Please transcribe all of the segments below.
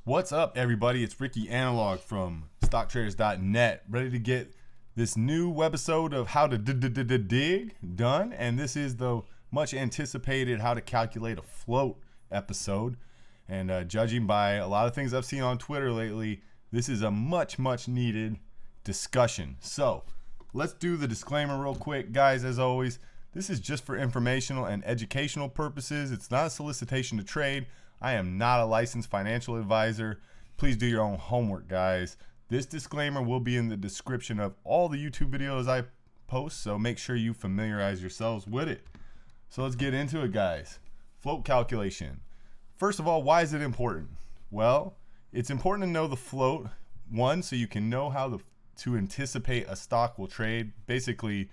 What's up, everybody? It's Ricky Analog from StockTraders.net, ready to get this new webisode of how to dig done. And this is the much anticipated how to calculate a float episode. And judging by a lot of things I've seen on Twitter lately, this is a much needed discussion. So let's do the disclaimer real quick, guys. As always, this is just for informational and educational purposes. It's not a solicitation to trade. I am not a licensed financial advisor. Please do your own homework, guys. This disclaimer will be in the description of all the YouTube videos I post, so make sure you familiarize yourselves with it. So let's get into it, guys. Float calculation. First of all, why is it important? Well, it's important to know the float, one, so you can know how to anticipate a stock will trade, basically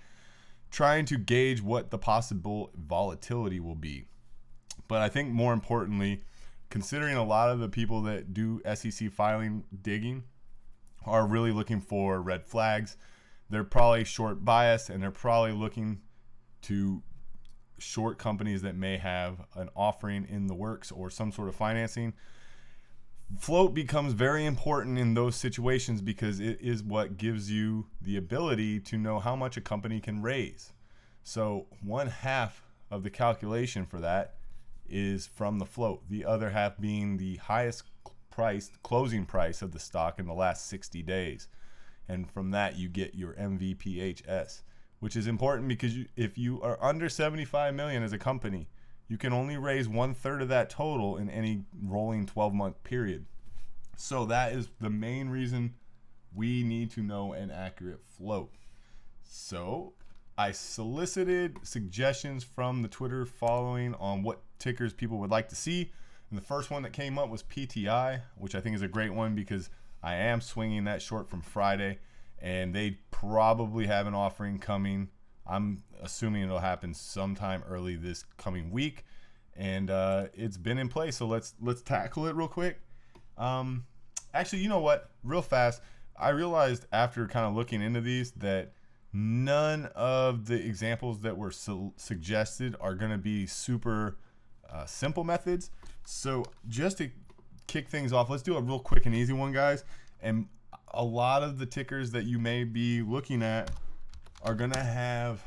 trying to gauge what the possible volatility will be. But I think more importantly, considering a lot of the people that do SEC filing digging are really looking for red flags, they're probably short bias and they're probably looking to short companies that may have an offering in the works or some sort of financing. Float becomes very important in those situations because it is what gives you the ability to know how much a company can raise. So 1/2 of the calculation for that is from the float, the other half being the highest closing price of the stock in the last 60 days. And from that you get your MVPHS, which is important because if you are under 75 million as a company, you can only raise 1/3 of that total in any rolling 12-month period. So that is the main reason we need to know an accurate float. So I solicited suggestions from the Twitter following on what tickers people would like to see. And the first one that came up was PTI, which I think is a great one because I am swinging that short from Friday, and they probably have an offering coming. I'm assuming it'll happen sometime early this coming week, and it's been in place. So let's tackle it real quick. Actually, you know what? Real fast, I realized after kind of looking into these that none of the examples that were suggested are going to be super simple methods. So just to kick things off, let's do a real quick and easy one, guys. And a lot of the tickers that you may be looking at are going to have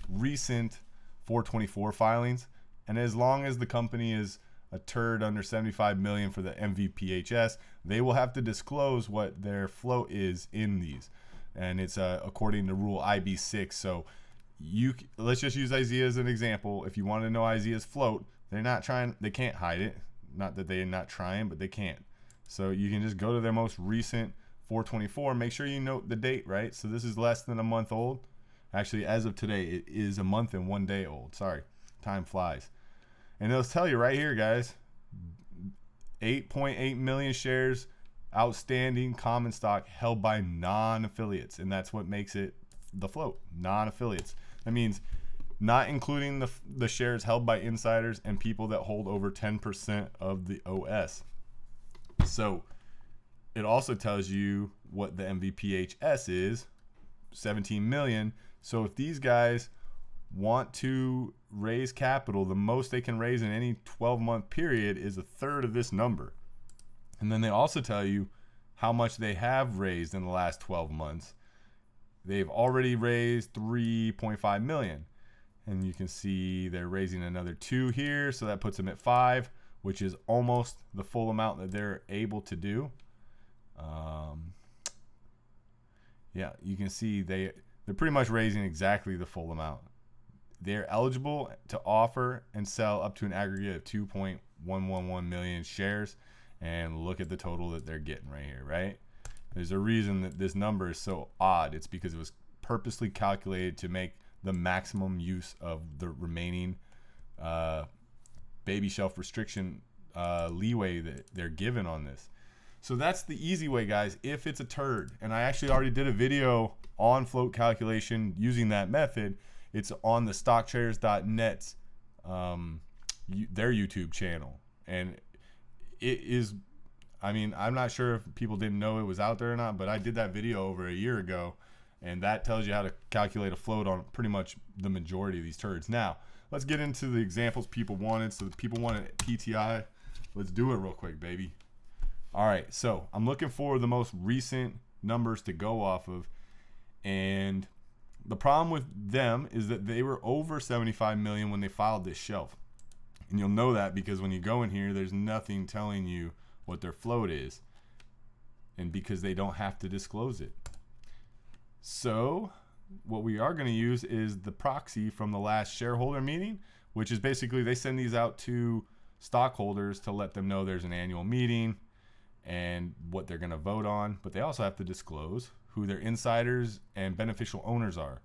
recent 424 filings. And as long as the company is a turd under 75 million for the MVPHS, they will have to disclose what their float is in these. And it's according to rule IB6. So let's just use IZEA as an example. If you want to know IZEA's float, they can't hide it. Not that they're not trying, but they can't. So you can just go to their most recent 424. Make sure you note the date, right? So this is less than a month old. Actually, as of today, it is a month and 1 day old. Sorry, time flies. And it'll tell you right here, guys, 8.8 million shares outstanding common stock held by non-affiliates, and that's what makes it the float. Non-affiliates. That means not including the shares held by insiders and people that hold over 10% of the OS. So it also tells you what the MVPHS is, 17 million. So if these guys want to raise capital, the most they can raise in any 12-month period is 1/3 of this number. And then they also tell you how much they have raised in the last 12 months. They've already raised 3.5 million. And you can see they're raising another 2 here. So that puts them at 5, which is almost the full amount that they're able to do. Yeah, you can see they're pretty much raising exactly the full amount. They're eligible to offer and sell up to an aggregate of 2.111 million shares. And look at the total that they're getting right here, right? There's a reason that this number is so odd. It's because it was purposely calculated to make the maximum use of the remaining baby shelf restriction leeway that they're given on this. So that's the easy way, guys, if it's a turd. And I actually already did a video on float calculation using that method. It's on the StockTraders.net, their YouTube channel. And it is, I mean, I'm not sure if people didn't know it was out there or not, but I did that video over a year ago, and that tells you how to calculate a float on pretty much the majority of these turds. Now, let's get into the examples people wanted. So the people wanted PTI. Let's do it real quick, baby. All right, so I'm looking for the most recent numbers to go off of, and the problem with them is that they were over 75 million when they filed this shelf. And you'll know that because when you go in here, there's nothing telling you what their float is, and because they don't have to disclose it. So what we are going to use is the proxy from the last shareholder meeting, which is basically they send these out to stockholders to let them know there's an annual meeting and what they're going to vote on, but they also have to disclose who their insiders and beneficial owners are.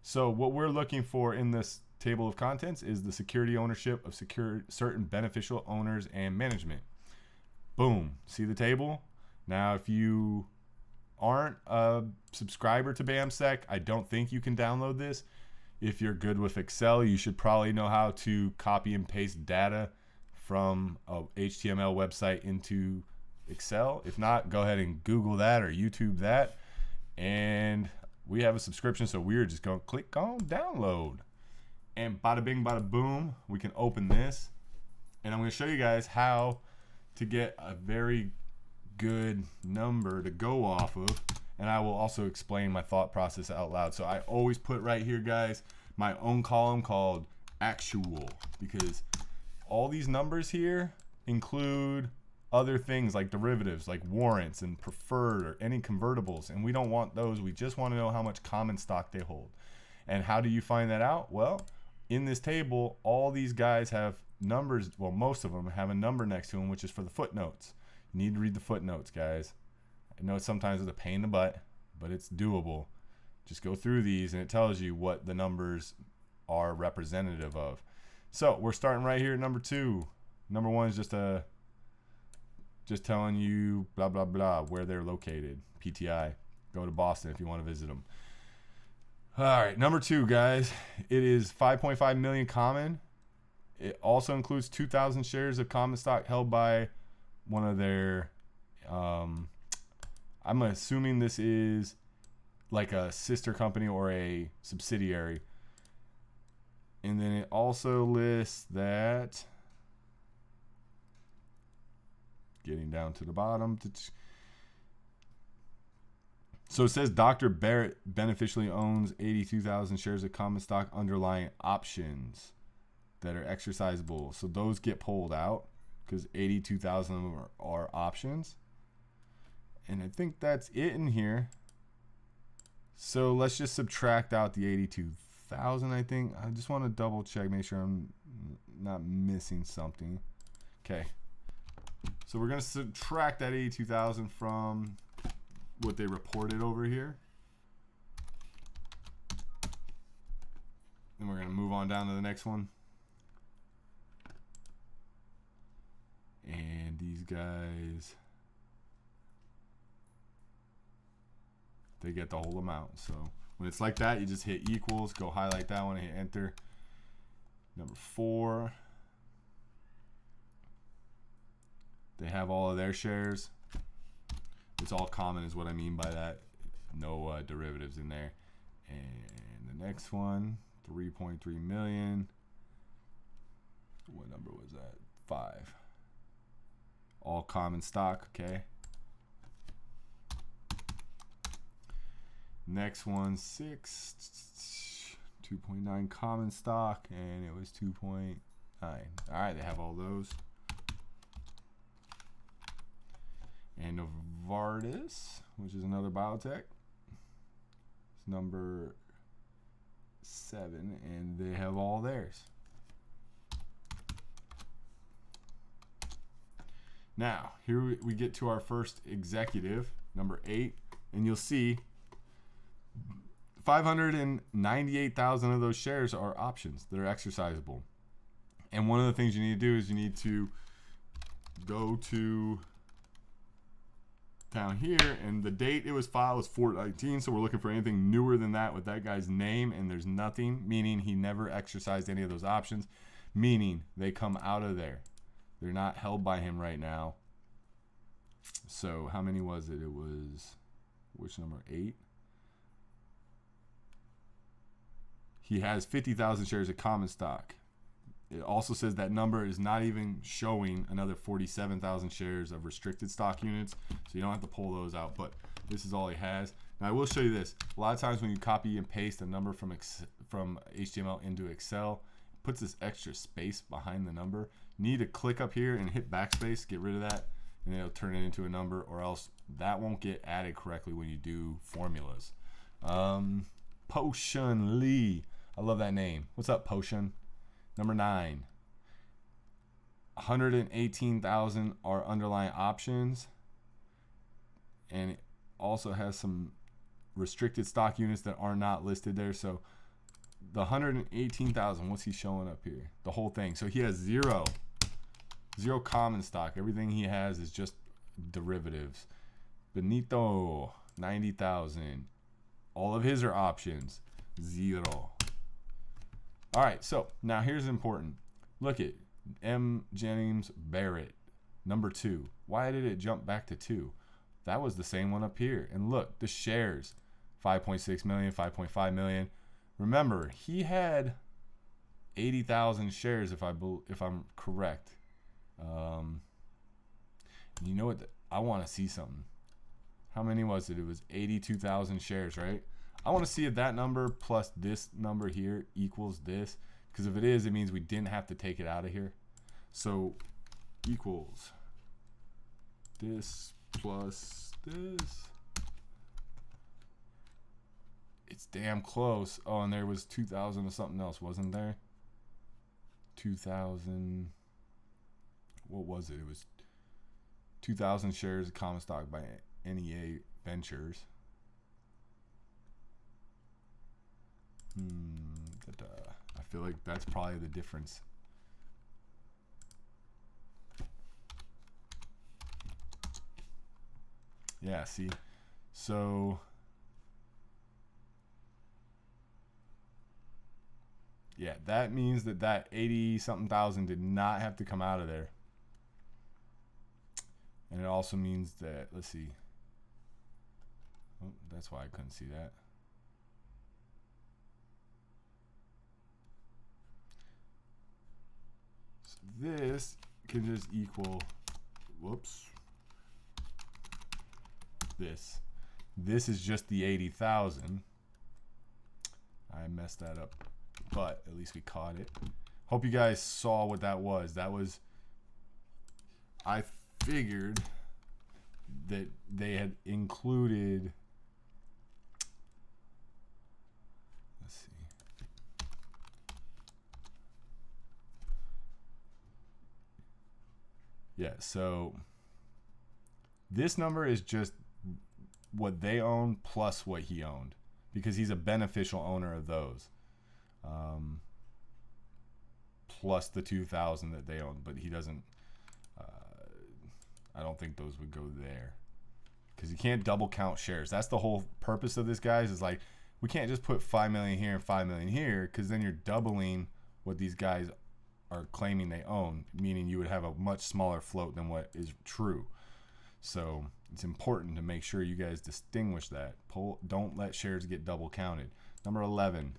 So what we're looking for in this table of contents is the security ownership of certain beneficial owners and management. Boom. See the table? Now, if you aren't a subscriber to BAMSEC, I don't think you can download this. If you're good with Excel, you should probably know how to copy and paste data from a HTML website into Excel. If not, go ahead and Google that or YouTube that. And we have a subscription, so we're just going to click on download. And bada bing, bada boom, we can open this. And I'm going to show you guys how to get a very good number to go off of. And I will also explain my thought process out loud. So I always put right here, guys, my own column called actual, because all these numbers here include other things like derivatives, like warrants and preferred or any convertibles, and we don't want those. We just want to know how much common stock they hold. And how do you find that out? Well, in this table, all these guys have numbers. Well, most of them have a number next to them, which is for the footnotes. You need to read the footnotes, guys. I know sometimes it's a pain in the butt, but it's doable. Just go through these and it tells you what the numbers are representative of. So we're starting right here at number 2. Number 1 is just telling you blah blah blah where they're located. PTI. Go to Boston if you want to visit them. All right, number 2, guys. It is 5.5 million common. It also includes 2,000 shares of common stock held by one of their I'm assuming this is like a sister company or a subsidiary. And then it also lists that, getting down to the bottom. So it says Dr. Barrett beneficially owns 82,000 shares of common stock underlying options that are exercisable. So those get pulled out because 82,000 of them are options. And I think that's it in here. So let's just subtract out the 82,000, I think. I just want to double check, make sure I'm not missing something. Okay. So we're going to subtract that 82,000 from what they reported over here. Then we're going to move on down to the next one. And these guys, they get the whole amount. So when it's like that, you just hit equals, go highlight that one and hit enter. Number 4. They have all of their shares. It's all common is what I mean by that. No derivatives in there. And the next one, 3.3 million. What number was that? 5. All common stock, okay. Next one, 6. 2.9 common stock, and it was 2.9. All right, they have all those. And Novartis, which is another biotech, it's number 7, and they have all theirs. Now, here we get to our first executive, number 8, and you'll see 598,000 of those shares are options that are exercisable. And one of the things you need to do is you need to go to down here, and the date it was filed was 4/19, so we're looking for anything newer than that with that guy's name, and there's nothing, meaning he never exercised any of those options, meaning they come out of there. They're not held by him right now. So how many was it? It was, which number? 8? He has 50,000 shares of common stock. It also says that number is not even showing another 47,000 shares of restricted stock units, so you don't have to pull those out, but this is all he has. Now I will show you this. A lot of times when you copy and paste a number from HTML into Excel, it puts this extra space behind the number. You need to click up here and hit backspace, get rid of that, and it'll turn it into a number, or else that won't get added correctly when you do formulas. Potion Lee. I love that name. What's up, Potion? Number 9. 118,000 are underlying options. And it also has some restricted stock units that are not listed there. So the 118,000, what's he showing up here? The whole thing. So he has zero common stock. Everything he has is just derivatives. Benito, 90,000. All of his are options. 0. All right, so now here's important. Look at M. James Barrett, number 2. Why did it jump back to 2? That was the same one up here. And look, the shares, 5.6 million, 5.5 million. Remember, he had 80,000 shares, if I'm correct. You know what? I want to see something. How many was it? It was 82,000 shares, right? I want to see if that number plus this number here equals this. Because if it is, it means we didn't have to take it out of here. So equals this plus this. It's damn close. Oh, and there was 2,000 or something else, wasn't there? 2,000. What was it? It was 2,000 shares of common stock by NEA Ventures. I feel like that's probably the difference. Yeah, see? So yeah, that means that 80-something thousand did not have to come out of there. And it also means that, let's see. Oh, that's why I couldn't see that. So this can just equal, whoops, this. This is just the 80,000. I messed that up, but at least we caught it. Hope you guys saw what that was. That was, I figured that they had included, let's see, yeah, so this number is just what they own plus what he owned, because he's a beneficial owner of those, plus the 2,000 that they own, but he doesn't. I don't think those would go there, because you can't double count shares. That's the whole purpose of this, guys, is like, we can't just put 5 million here and 5 million here, because then you're doubling what these guys are claiming they own, meaning you would have a much smaller float than what is true. So it's important to make sure you guys distinguish that. Don't let shares get double counted. Number 11,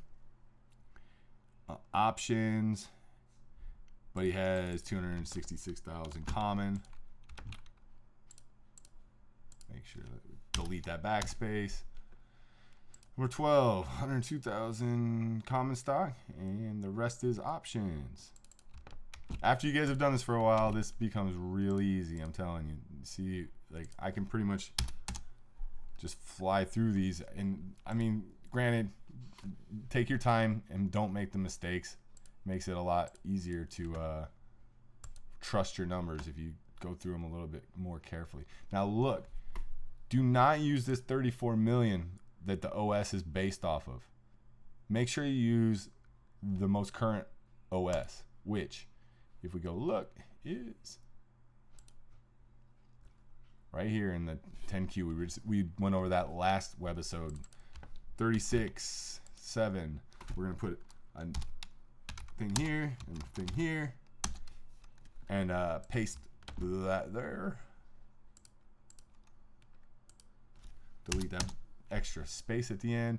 options, but he has 266,000 common. Make sure that we delete that backspace. Number 12, 102,000 common stock, and the rest is options. After you guys have done this for a while, this becomes really easy, I'm telling you. See, like, I can pretty much just fly through these. And I mean, granted, take your time and don't make the mistakes. Makes it a lot easier to trust your numbers if you go through them a little bit more carefully. Now look, do not use this 34 million that the OS is based off of. Make sure you use the most current OS, which, if we go look, is right here in the 10Q. We went over that last webisode. 36.7. We're gonna put a thing here and a thing here, and paste that there. Delete that extra space at the end.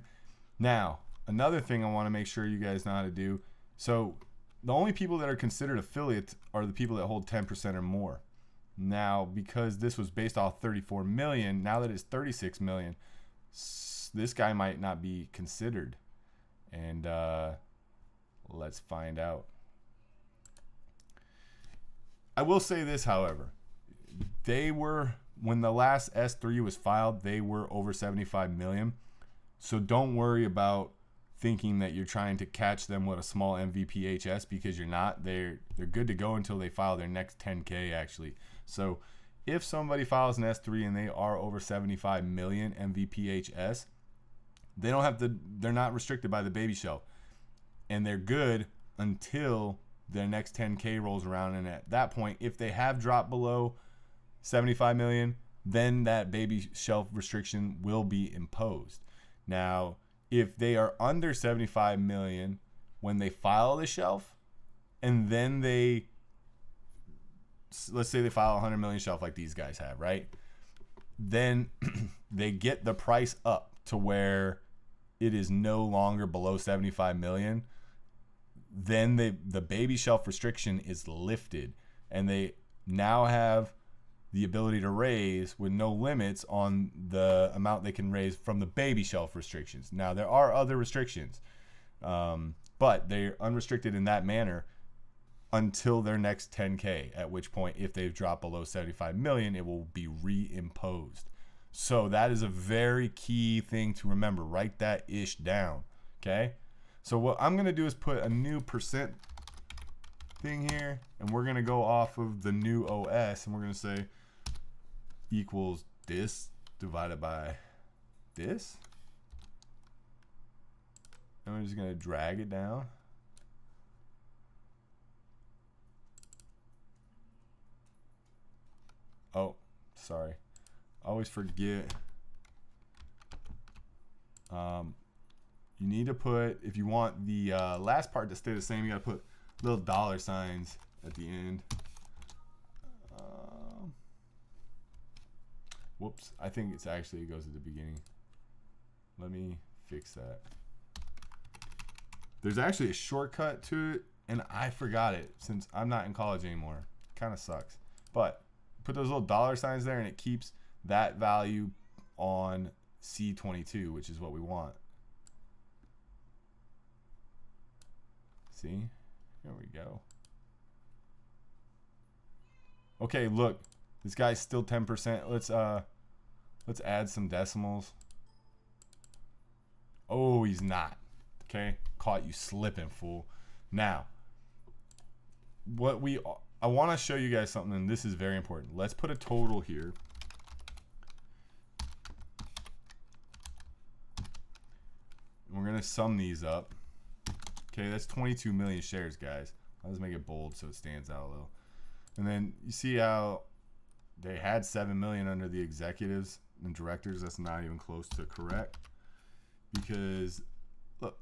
Now, another thing I want to make sure you guys know how to do. So the only people that are considered affiliates are the people that hold 10% or more. Now, because this was based off 34 million, now that it's 36 million, this guy might not be considered. And let's find out. I will say this, however. They were, when the last S3 was filed, they were over 75 million. So don't worry about thinking that you're trying to catch them with a small MVPHS, because you're not. They're good to go until they file their next 10K actually. So if somebody files an S3 and they are over 75 million MVPHS, they don't have to, they're not restricted by the baby shelf, and they're good until their next 10K rolls around. And at that point, if they have dropped below 75 million, then that baby shelf restriction will be imposed. Now, if they are under 75 million when they file the shelf, and then they, let's say they file 100 million shelf like these guys have, right? Then they get the price up to where it is no longer below 75 million. Then the baby shelf restriction is lifted, and they now have the ability to raise with no limits on the amount they can raise from the baby shelf restrictions. Now, there are other restrictions, but they're unrestricted in that manner until their next 10K, at which point, if they've dropped below 75 million, it will be reimposed. So that is a very key thing to remember. Write that ish down, okay? So what I'm going to do is put a new percent thing here, and we're going to go off of the new OS, and we're going to say equals this divided by this. And we're just going to drag it down. Oh, sorry. I always forget. You need to put, if you want the last part to stay the same, you got to put little dollar signs at the end. Whoops, I think it's actually, it goes at the beginning. Let me fix that. There's actually a shortcut to it, and I forgot it since I'm not in college anymore. Kind of sucks. But put those little dollar signs there, and it keeps that value on C22, which is what we want. See? There we go. Okay, look. This guy's still 10%. Let's add some decimals. Oh, he's not. Okay? Caught you slipping, fool. Now, I want to show you guys something, and this is very important. Let's put a total here. And we're going to sum these up. Okay, that's 22 million shares, guys. Let's make it bold so it stands out a little. And then you see how they had 7 million under the executives and directors. That's not even close to correct, because look,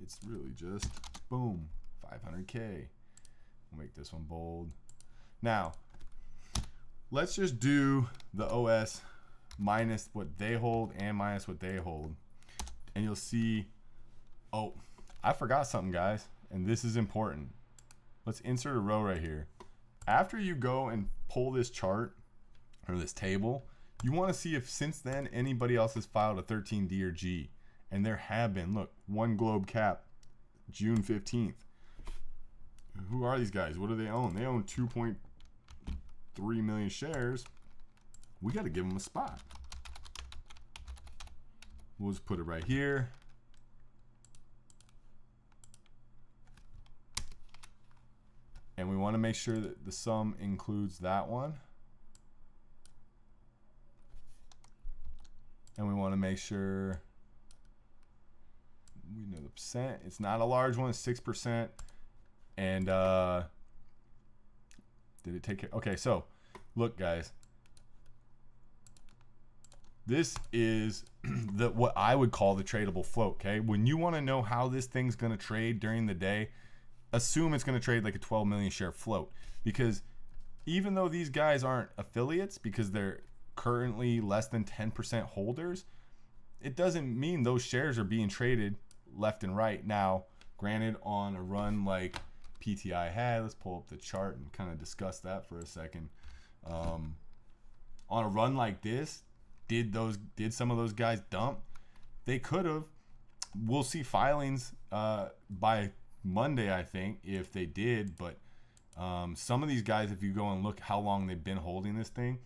it's really just boom, 500K. We'll make this one bold. Now, let's just do the OS minus what they hold and minus what they hold, and you'll see, oh, I forgot something, guys, and this is important. Let's insert a row right here. After you go and pull this chart or this table, you want to see if since then anybody else has filed a 13D or G. And there have been. Look, One Globe Cap, June 15th. Who are these guys? What do they own? They own 2.3 million shares. We got to give them a spot. We'll just put it right here. And we want to make sure that the sum includes that one. And we want to make sure we know the percent. It's not a large one, it's 6%. And did it take care? Okay, so look, guys. This is what I would call the tradable float, okay? When you want to know how this thing's going to trade during the day, assume it's going to trade like a 12 million share float, because even though these guys aren't affiliates because they're currently less than 10% holders, it doesn't mean those shares are being traded left and right. Now, granted, on a run like PTI had. Let's pull up the chart and kind of discuss that for a second. On a run like this, did some of those guys dump? They could have. We'll see filings by Monday, I think, if they did. But some of these guys, if you go and look how long they've been holding this thing,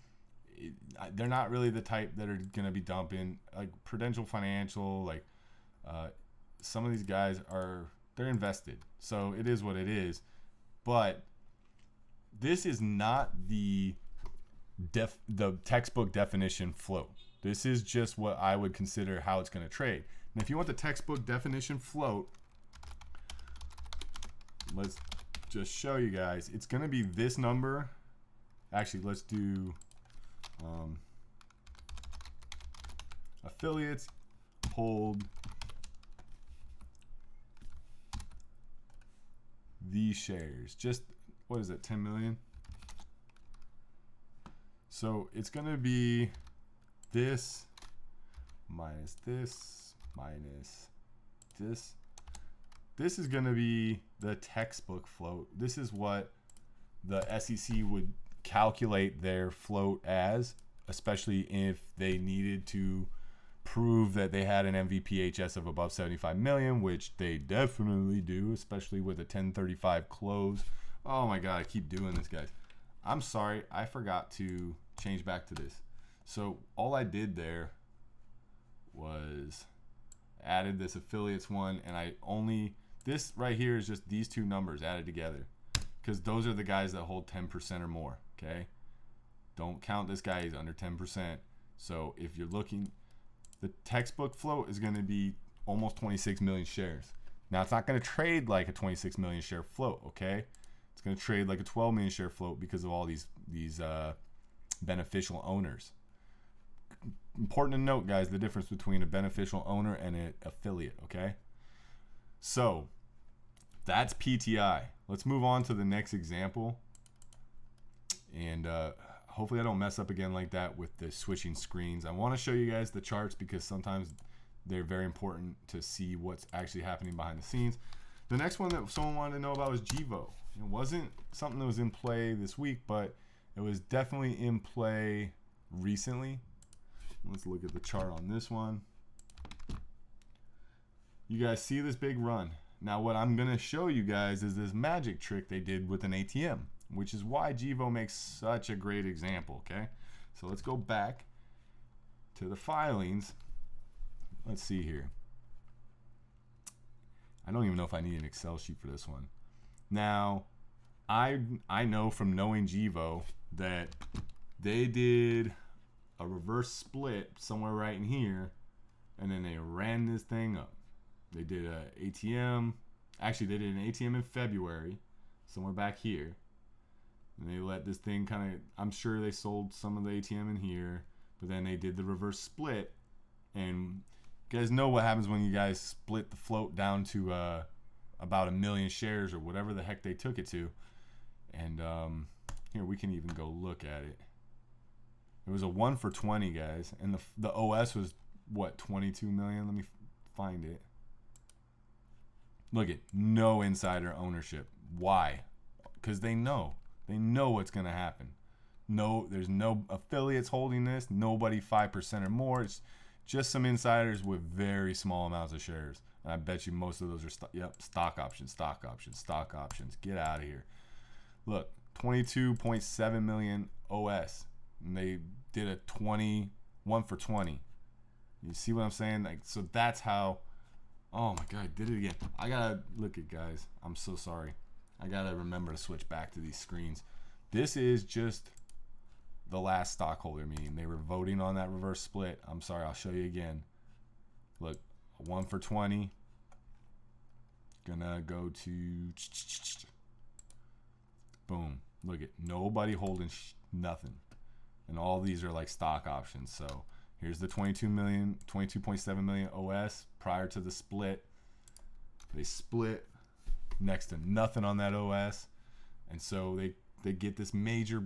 they're not really the type that are going to be dumping. Like Prudential Financial, like some of these guys they're invested. So it is what it is. But this is not the textbook definition float. This is just what I would consider how it's going to trade. And if you want the textbook definition float, let's just show you guys. It's going to be this number. Actually, let's do affiliates hold these shares. Just, what is it, 10 million? So it's going to be this minus this minus this. This is going to be the textbook float. This is what the SEC would calculate their float as, especially if they needed to prove that they had an MVPHS of above 75 million, which they definitely do, especially with a 1035 close. Oh my God, I keep doing this, guys. I'm sorry, I forgot to change back to this. So all I did there was added this affiliates one, and this right here is just these two numbers added together, because those are the guys that hold 10% or more. Okay, don't count this guy, he's under 10%. So if you're looking, the textbook float is going to be almost 26 million shares. Now it's not going to trade like a 26 million share float. Okay, it's going to trade like a 12 million share float because of all these beneficial owners. Important to note, guys, the difference between a beneficial owner and an affiliate. Okay, so that's PTI. Let's move on to the next example. And hopefully I don't mess up again like that with the switching screens. I want to show you guys the charts because sometimes they're very important to see what's actually happening behind the scenes. The next one that someone wanted to know about was GEVO. It wasn't something that was in play this week, but it was definitely in play recently. Let's look at the chart on this one. You guys see this big run. Now what I'm going to show you guys is this magic trick they did with an ATM, which is why GEVO makes such a great example. Okay, so let's go back to the filings. Let's see here. I don't even know if I need an Excel sheet for this one. Now I know from knowing GEVO that they did a reverse split somewhere right in here, and then they ran this thing up. They did a ATM. Actually, they did an ATM in February, somewhere back here. And they let this thing kind of, I'm sure they sold some of the ATM in here, but then they did the reverse split. And you guys know what happens when you guys split the float down to about 1 million shares or whatever the heck they took it to. And here, we can even go look at it. It was a 1 for 20, guys. And the OS was, what, 22 million? Let me find it. Look at no insider ownership. Why? Because they know. They know what's going to happen. No, there's no affiliates holding this. Nobody 5% or more. It's just some insiders with very small amounts of shares. And I bet you most of those are stock options, stock options, stock options. Get out of here. Look, 22.7 million OS. And they did a 1 for 20. You see what I'm saying? Like, so that's how. Oh my God, I did it again. I gotta look at, guys. I'm so sorry. I gotta remember to switch back to these screens. This is just the last stockholder meeting. They were voting on that reverse split. I'm sorry, I'll show you again. Look, 1 for 20. Gonna go to boom. Look at nobody holding nothing, and all these are like stock options. So here's the 22.7 million OS prior to the split. They split next to nothing on that OS, and so they get this major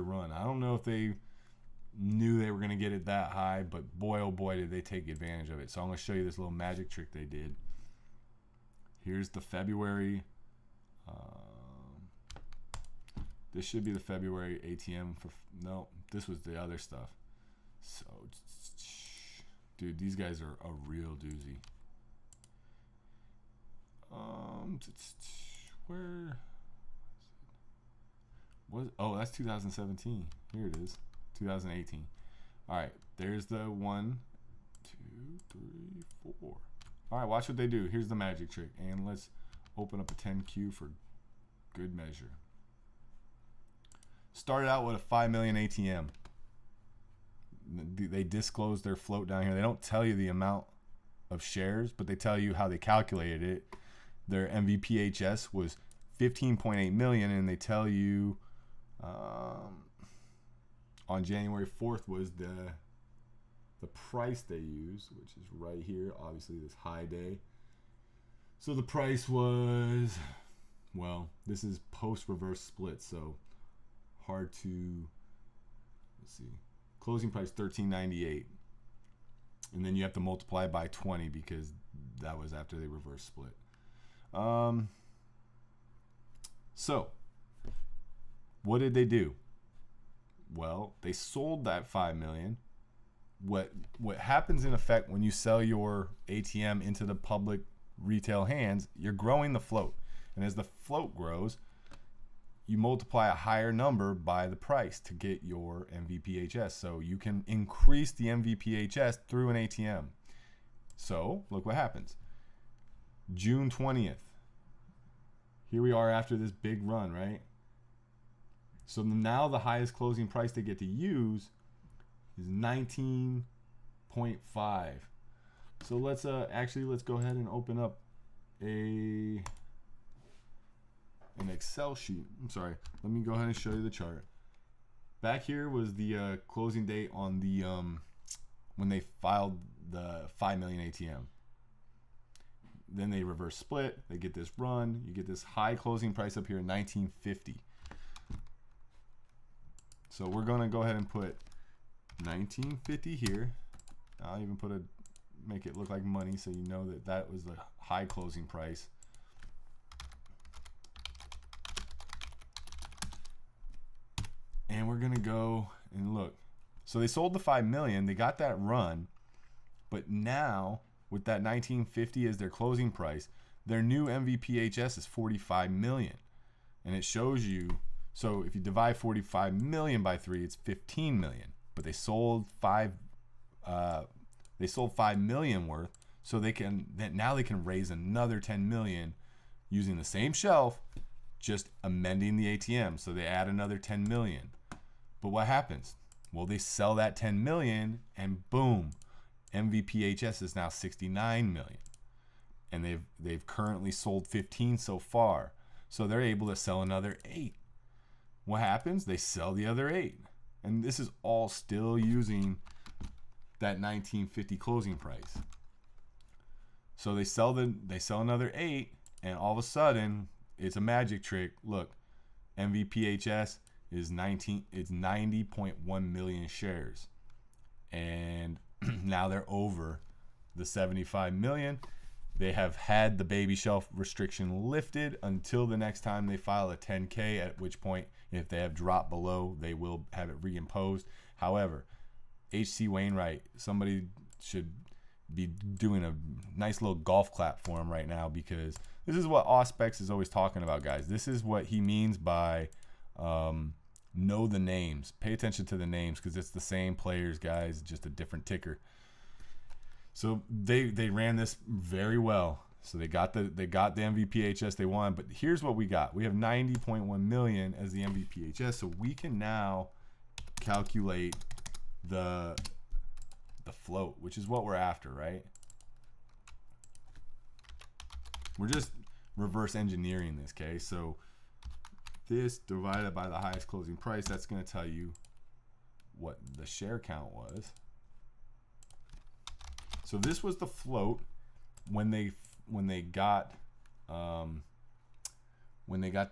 run. I don't know if they knew they were going to get it that high, but boy oh boy did they take advantage of it. So I'm going to show you this little magic trick they did. Here's the February This should be the February ATM for, no, this was the other stuff. So, dude, these guys are a real doozy. Where was, oh, that's 2017. Here it is, 2018. All right, there's the 1, 2, 3, 4. All right, watch what they do. Here's the magic trick, and let's open up a 10Q for good measure. Started out with a 5 million ATM. They disclose their float down here. They don't tell you the amount of shares, but they tell you how they calculated it. Their MVPHS was 15.8 million, and they tell you on January 4th was the price they used, which is right here. Obviously, this high day. So the price was, well, this is post reverse split, so hard to, let's see, closing price $13.98, and then you have to multiply by 20 because that was after they reverse split. So what did they do? Well, they sold that 5 million. What happens in effect when you sell your ATM into the public retail hands, you're growing the float, and as the float grows, you multiply a higher number by the price to get your MVPHS. So you can increase the MVPHS through an ATM. So look what happens. June 20th. Here we are after this big run, right? So now the highest closing price they get to use is 19.5. So let's let's go ahead and open up an Excel sheet. I'm sorry. Let me go ahead and show you the chart. Back here was the closing date on the when they filed the 5 million ATM. Then they reverse split. They get this run. You get this high closing price up here in 1950. So we're gonna go ahead and put 1950 here. I'll even make it look like money so you know that that was the high closing price. And we're gonna go and look. So they sold the 5 million, they got that run, but now with that 1950 as their closing price, their new MVPHS is 45 million. And it shows you, so if you divide 45 million by 3, it's 15 million. But they sold 5 million worth, so now they can raise another 10 million using the same shelf, just amending the ATM. So they add another 10 million. But what happens? Well, they sell that 10 million and boom, MVPHS is now 69 million. And they've currently sold 15 so far. So they're able to sell another 8. What happens? They sell the other 8. And this is all still using that 1950 closing price. So they sell another 8, and all of a sudden it's a magic trick. Look, MVPHS is 90.1 million shares, and now they're over the 75 million. They have had the baby shelf restriction lifted until the next time they file a 10K, at which point, if they have dropped below, they will have it reimposed. However, H.C. Wainwright, somebody should be doing a nice little golf clap for him right now, because this is what Auspex is always talking about, guys. This is what he means by know the names. Pay attention to the names, because it's the same players, guys, just a different ticker. So they ran this very well. So they got the MVPHS they wanted. But here's what we got. We have 90.1 million as the MVPHS. So we can now calculate the float, which is what we're after, right? We're just reverse engineering this case. So this divided by the highest closing price, that's going to tell you what the share count was. So this was the float when they got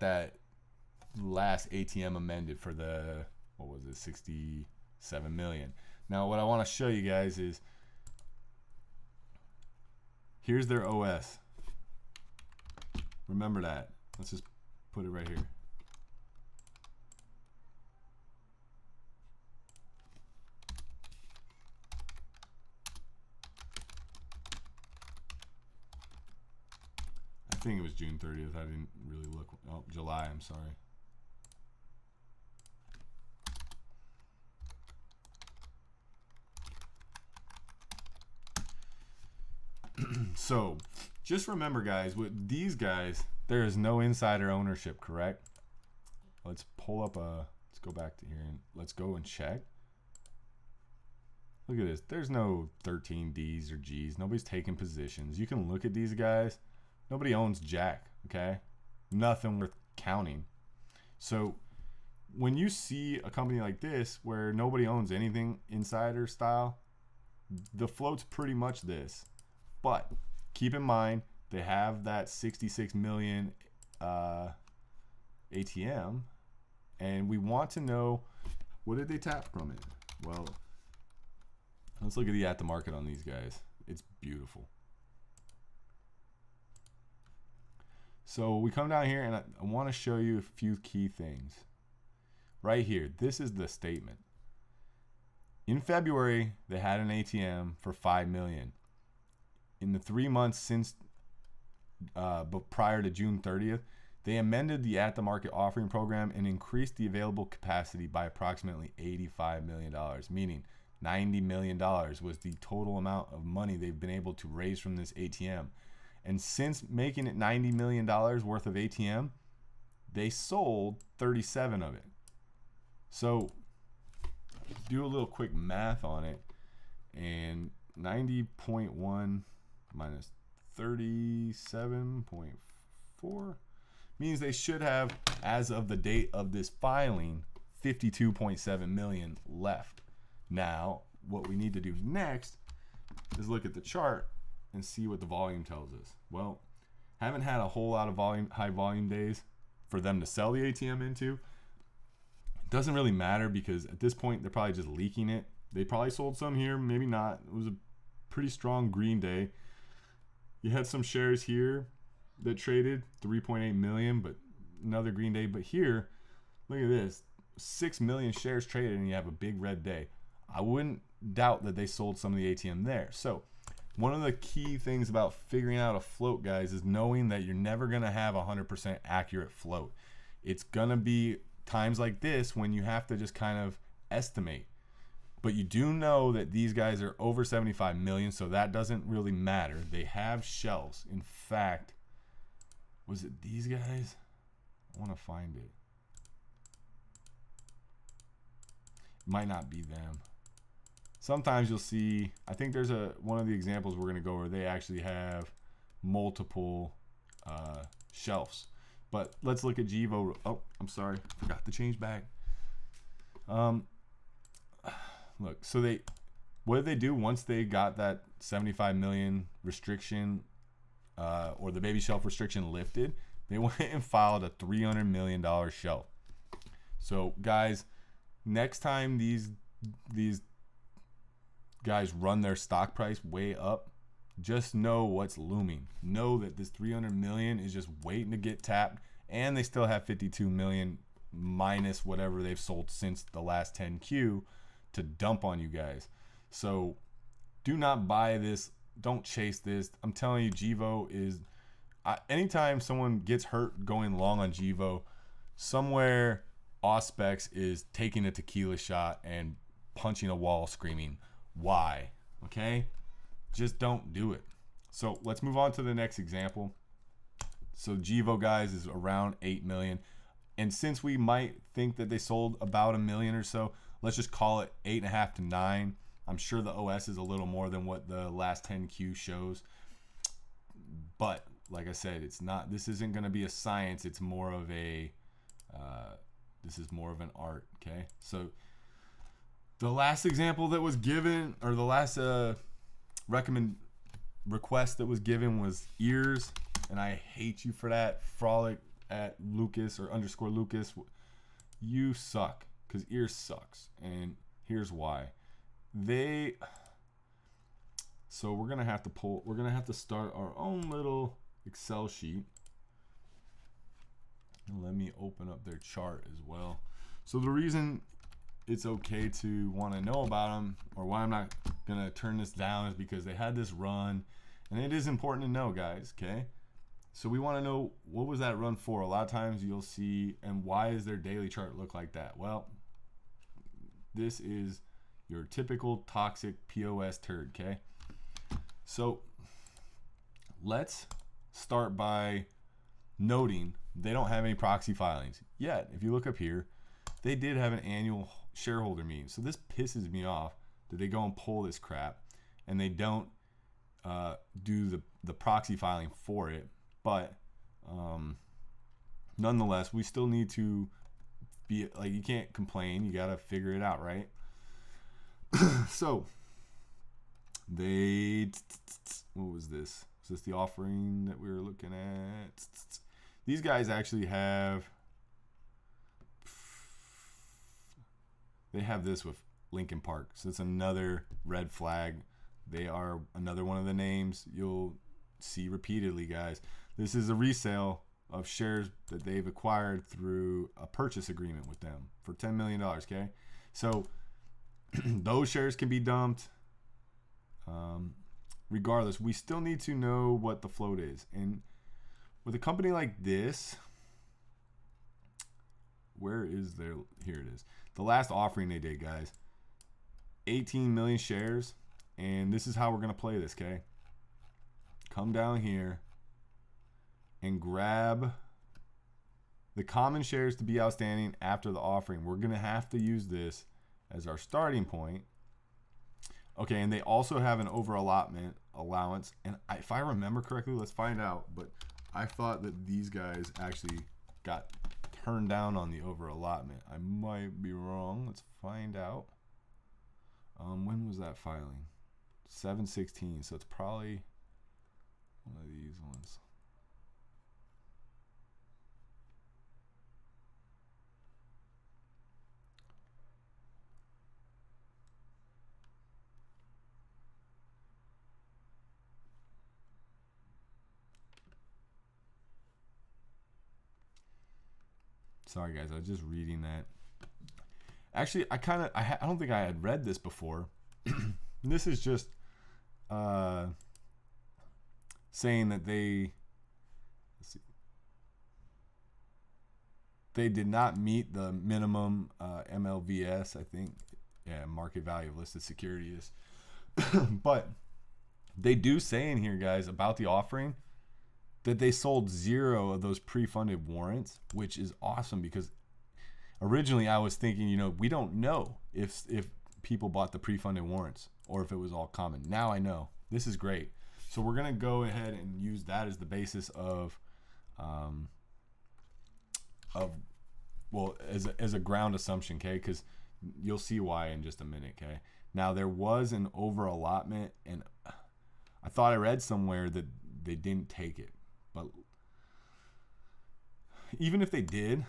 that last ATM amended for the, what was it, 67 million. Now what I want to show you guys is, here's their OS. Remember that. Let's just put it right here. I think it was June 30th. I didn't really look. Oh, July, I'm sorry. So just remember, guys, with these guys, there is no insider ownership, correct? Let's pull up let's go back to here and let's go and check. Look at this. There's no 13 Ds or Gs. Nobody's taking positions. You can look at these guys. Nobody owns jack, okay? Nothing worth counting. So when you see a company like this where nobody owns anything insider style, the float's pretty much this. But keep in mind, they have that 66 million ATM, and we want to know, what did they tap from it? Well, let's look at the at-the-market on these guys. It's beautiful. So we come down here, and I want to show you a few key things. Right here, this is the statement. In February, they had an ATM for 5 million. In the 3 months since but prior to June 30th, they amended the at-the-market offering program and increased the available capacity by approximately $85 million, meaning $90 million was the total amount of money they've been able to raise from this ATM. And since making it $90 million worth of ATM, they sold 37 of it. So do a little quick math on it, and 90.1 minus 37.4 means they should have, as of the date of this filing, 52.7 million left. Now, what we need to do next is look at the chart and see what the volume tells us. Well, haven't had a whole lot of high volume days for them to sell the ATM into. It doesn't really matter because at this point they're probably just leaking it. They probably sold some here, maybe not. It was a pretty strong green day. You had some shares here that traded 3.8 million, but another green day. But here, look at this, 6 million shares traded, and you have a big red day. I wouldn't doubt that they sold some of the ATM there. So one of the key things about figuring out a float, guys, is knowing that you're never going to have 100% accurate float. It's going to be times like this when you have to just kind of estimate. But you do know that these guys are over 75 million, so that doesn't really matter. They have shelves. In fact, was it these guys? I want to find it. Might not be them. Sometimes you'll see, I think there's one of the examples we're going to go where they actually have multiple shelves. But let's look at GEVO. Oh, I'm sorry. Forgot to change back. Look, so what did they do once they got that 75 million restriction or the baby shelf restriction lifted? They went and filed a $300 million shelf. So guys, next time these guys run their stock price way up, just know what's looming. Know that this 300 million is just waiting to get tapped, and they still have 52 million minus whatever they've sold since the last 10Q to dump on you guys. So do not buy this. Don't chase this. I'm telling you, GEVO is anytime someone gets hurt going long on GEVO, somewhere Auspex is taking a tequila shot and punching a wall screaming, why? Okay? Just don't do it. So let's move on to the next example. So GEVO, guys, is around 8 million. And since we might think that they sold about 1 million or so, let's just call it 8.5 to 9. I'm sure the OS is a little more than what the last 10Q shows. But like I said, this isn't going to be a science. It's more of this is more of an art. Okay. So the last example that was given, or the last request that was given, was ears. And I hate you for that. Frolic at Lucas or _ Lucas. You suck. Because ears sucks, and here's why. So we're gonna have to start our own little Excel sheet. And let me open up their chart as well. So the reason it's okay to want to know about them, or why I'm not going to turn this down, is because they had this run. And it is important to know, guys, okay? So we want to know, what was that run for? A lot of times you'll see, and why does their daily chart look like that? Well, this is your typical toxic POS turd, okay? So let's start by noting they don't have any proxy filings yet. If you look up here, they did have an annual shareholder meeting. So this pisses me off that they go and pull this crap and they don't do the proxy filing for it. But nonetheless, we still need to be like, you can't complain. You got to figure it out, right? So they, what was this? Is this the offering that we were looking at? These guys actually have, they have this with Lincoln Park. So it's another red flag. They are another one of the names you'll see repeatedly, guys. This is a resale of shares that they've acquired through a purchase agreement with them for $10 million, okay? So those shares can be dumped. Regardless, we still need to know what the float is. And with a company like this, where is their, here it is. The last offering they did, guys, 18 million shares. And this is how we're going to play this, okay? Come down here and grab the common shares to be outstanding after the offering. We're going to have to use this as our starting point. Okay, and they also have an over allotment allowance. And if I remember correctly, let's find out. But I thought that these guys actually got turned down on the over allotment. I might be wrong. Let's find out. When was that filing? 7/16. So it's probably one of these ones. Sorry guys, I was just reading that. Actually, I don't think I had read this before. This is just saying that they, let's see, they did not meet the minimum MLVS, I think, yeah, market value of listed securities. But they do say in here, guys, about the offering that they sold 0 of those pre-funded warrants, which is awesome, because originally I was thinking, you know, we don't know if people bought the pre-funded warrants or if it was all common. Now I know. This is great. So we're gonna go ahead and use that as the basis of well, as a ground assumption, okay? Because you'll see why in just a minute, okay? Now there was an over allotment, and I thought I read somewhere that they didn't take it, but even if they did,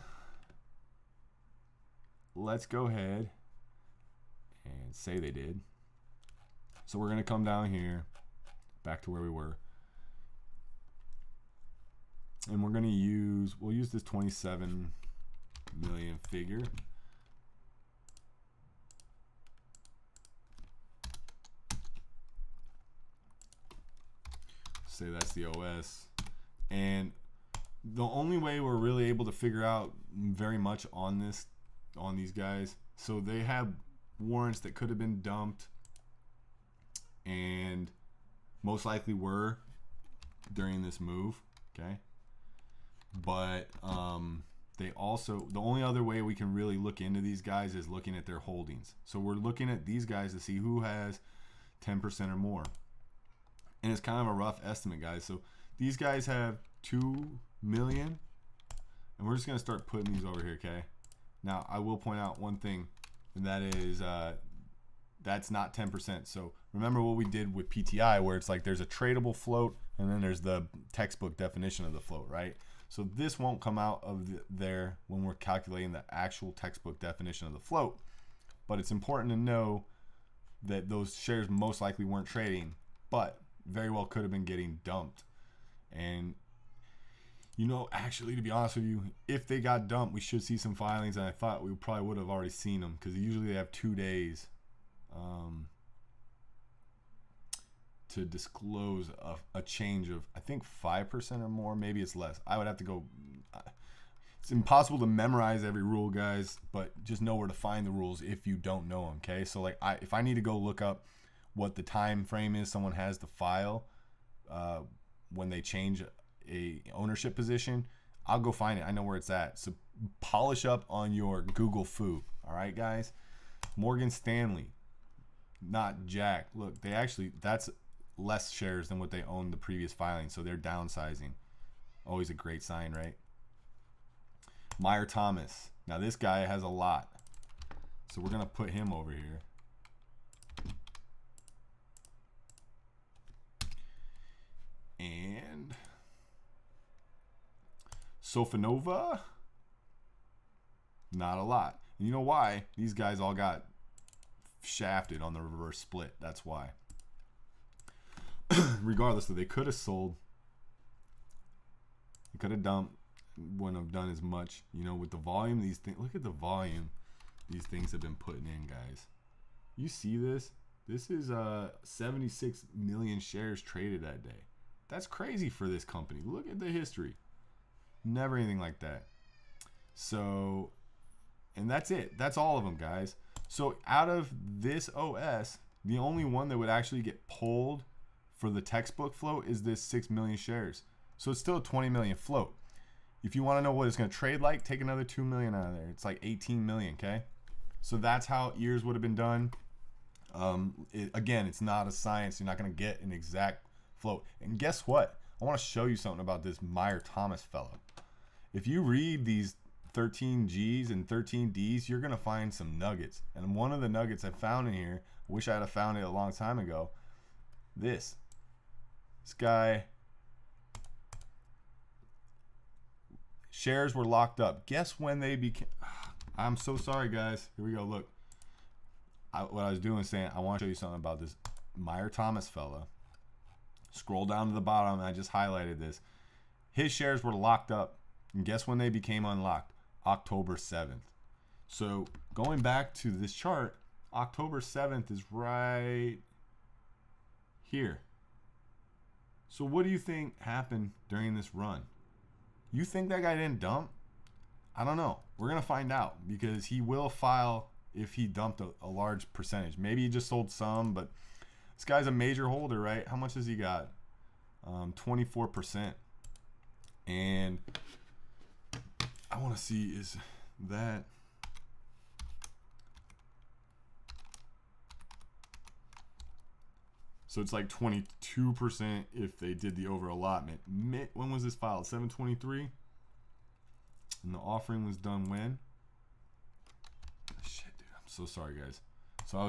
let's go ahead and say they did. So we're gonna come down here, back to where we were, and we're gonna use, we'll use this 27 million figure. Say that's the OS. And the only way we're really able to figure out very much on this, on these guys, so they have warrants that could have been dumped and most likely were during this move, okay? But they also, the only other way we can really look into these guys is looking at their holdings. So we're looking at these guys to see who has 10% or more. And it's kind of a rough estimate, guys. So these guys have 2 million, and we're just gonna start putting these over here, okay? Now I will point out one thing, and that is that's not 10%. So remember what we did with PTI, where it's like there's a tradable float and then there's the textbook definition of the float, right? So this won't come out of there when we're calculating the actual textbook definition of the float. But it's important to know that those shares most likely weren't trading, but very well could have been getting dumped. And You know, actually, to be honest with you, if they got dumped, we should see some filings, and I thought we probably would have already seen them because usually they have 2 days to disclose a change of, I think, 5% or more. Maybe it's less. I would have to go. It's impossible to memorize every rule, guys, but just know where to find the rules if you don't know them, okay? So, like, if I need to go look up what the time frame is someone has to file when they change a ownership position, I'll go find it. I know where it's at. So polish up on your Google foo. All right, guys. Morgan Stanley, not Jack. Look, they actually, that's less shares than what they owned the previous filing, so they're downsizing. Always a great sign, right? Meyer Thomas. Now this guy has a lot, so we're gonna put him over here. And Sofinova, not a lot. And you know why? These guys all got shafted on the reverse split. That's why. Regardless, though, they could have sold. They could have dumped. Wouldn't have done as much. You know, with the volume, these things. Look at the volume these things have been putting in, guys. You see this? This is 76 million shares traded that day. That's crazy for this company. Look at the history. Never anything like that. So, and that's it. That's all of them, guys. So out of this OS, the only one that would actually get pulled for the textbook float is this 6 million shares. So it's still a 20 million float. If you want to know what it's going to trade like, take another 2 million out of there. It's like 18 million, okay? So that's how ears would have been done. Again, it's not a science. You're not going to get an exact float. And guess what? I want to show you something about this Meyer Thomas fellow. If you read these 13 G's and 13 D's, you're going to find some nuggets. And one of the nuggets I found in here, I wish I had found it a long time ago, this guy, shares were locked up. Guess when they became, I'm so sorry, guys. Here we go. Look, what I was doing is saying, I want to show you something about this Meyer Thomas fella. Scroll down to the bottom, and I just highlighted this. His shares were locked up, and guess when they became unlocked? October 7th. So going back to this chart, October 7th is right here. So what do you think happened during this run? You think that guy didn't dump? I don't know. We're going to find out because he will file if he dumped a large percentage. Maybe he just sold some, but this guy's a major holder, right? How much has he got? 24%. And I want to see, is that... So it's like 22% if they did the over allotment. When was this filed? 7/23? And the offering was done when? Shit, dude. I'm so sorry, guys. So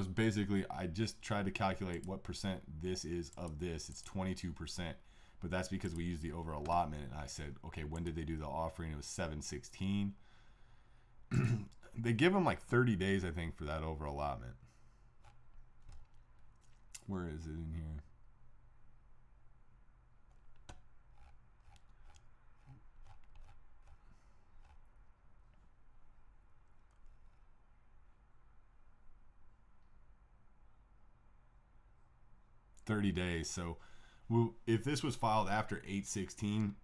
I just tried to calculate what percent this is of this. It's 22%. But that's because we used the over allotment. And I said, okay, when did they do the offering? It was 7/16. They give them like 30 days, I think, for that over allotment. Where is it in here? $30 days. So if this was filed after 8/16,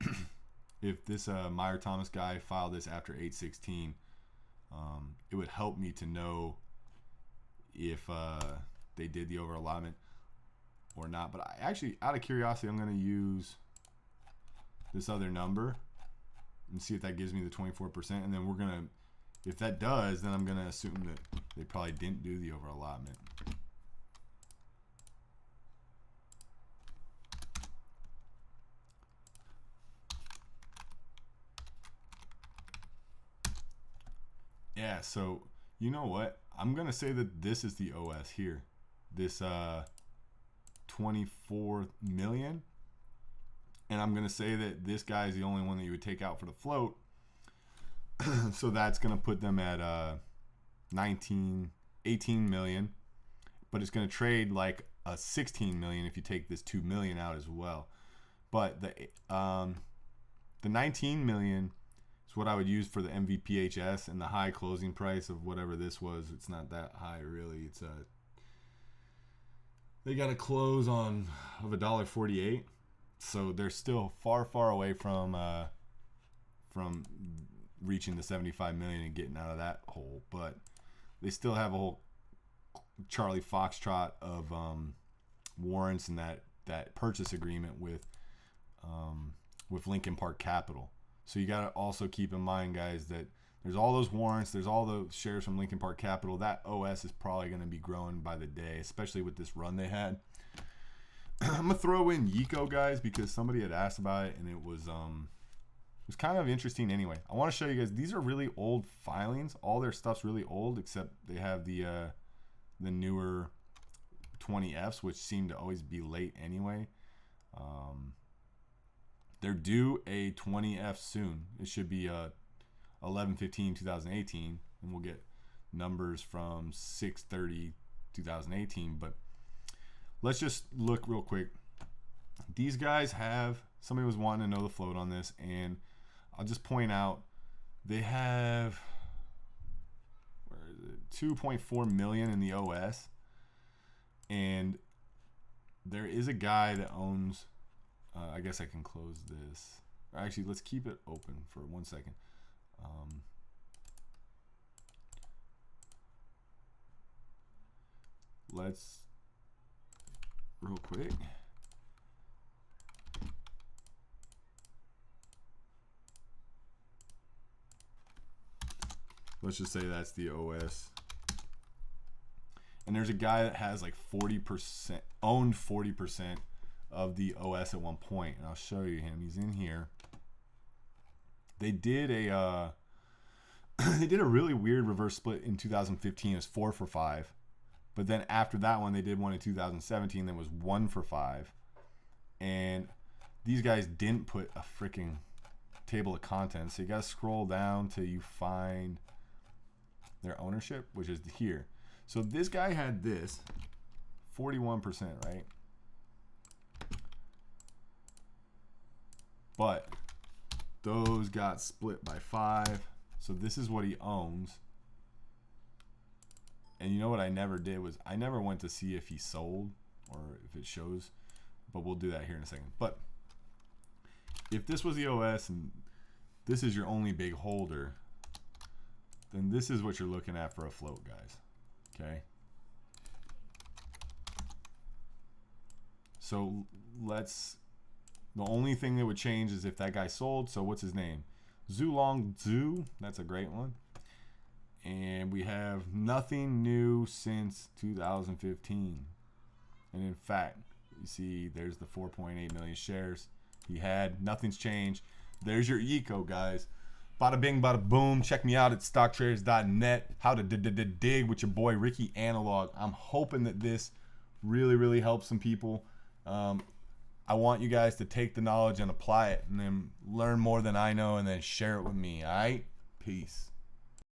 if this Meyer Thomas guy filed this after 8/16, it would help me to know if they did the over allotment or not. But I actually, out of curiosity, I'm going to use this other number and see if that gives me the 24%. And then we're going to, if that does, then I'm going to assume that they probably didn't do the over allotment. Yeah, so you know what? I'm going to say that this is the OS here. This 24 million. And I'm going to say that this guy is the only one that you would take out for the float. So that's going to put them at 18 million. But it's going to trade like a 16 million if you take this 2 million out as well. But the 19 million is what I would use for the MVPHS, and the high closing price of whatever this was. It's not that high really. It's they got a close of $1.48, so they're still far away from reaching the 75 million and getting out of that hole. But they still have a whole Charlie Foxtrot of warrants and that purchase agreement with Lincoln Park Capital. So you got to also keep in mind, guys, that there's all those warrants, there's all those shares from Lincoln Park Capital. That OS is probably going to be growing by the day, especially with this run they had. I'm gonna throw in GEVO, guys, because somebody had asked about it, and it was kind of interesting. Anyway, I want to show you guys. These are really old filings. All their stuff's really old, except they have the newer 20Fs, which seem to always be late anyway. They're due a 20F soon. It should be 11/15/2018, and we'll get numbers from 6/30/2018. But let's just look real quick. These guys have, somebody was wanting to know the float on this, and I'll just point out they have, where is it, 2.4 million in the OS, and there is a guy that owns, I guess I can close this. Actually, let's keep it open for 1 second. Let's, real quick. Let's just say that's the OS. And there's a guy that has like 40%, owned 40% of the OS at one point, and I'll show you him. He's in here. They did a they did a really weird reverse split in 2015. It was 4 for 5, but then after that one, they did one in 2017 that was 1 for 5. And these guys didn't put a freaking table of contents, so you gotta scroll down till you find their ownership, which is here. So this guy had this 41%, right? But those got split by 5. So this is what he owns. And you know what I never did was I never went to see if he sold or if it shows, but we'll do that here in a second. But if this was the OS and this is your only big holder, then this is what you're looking at for a float, guys. Okay. So the only thing that would change is if that guy sold. So what's his name? Zulong Zhu. That's a great one. And we have nothing new since 2015. And in fact, you see there's the 4.8 million shares he had. Nothing's changed. There's your eco, guys. Bada bing, bada boom. Check me out at stocktraders.net. How to dig with your boy Ricky Analog. I'm hoping that this really helps some people. I want you guys to take the knowledge and apply it, and then learn more than I know, and then share it with me. All right? Peace.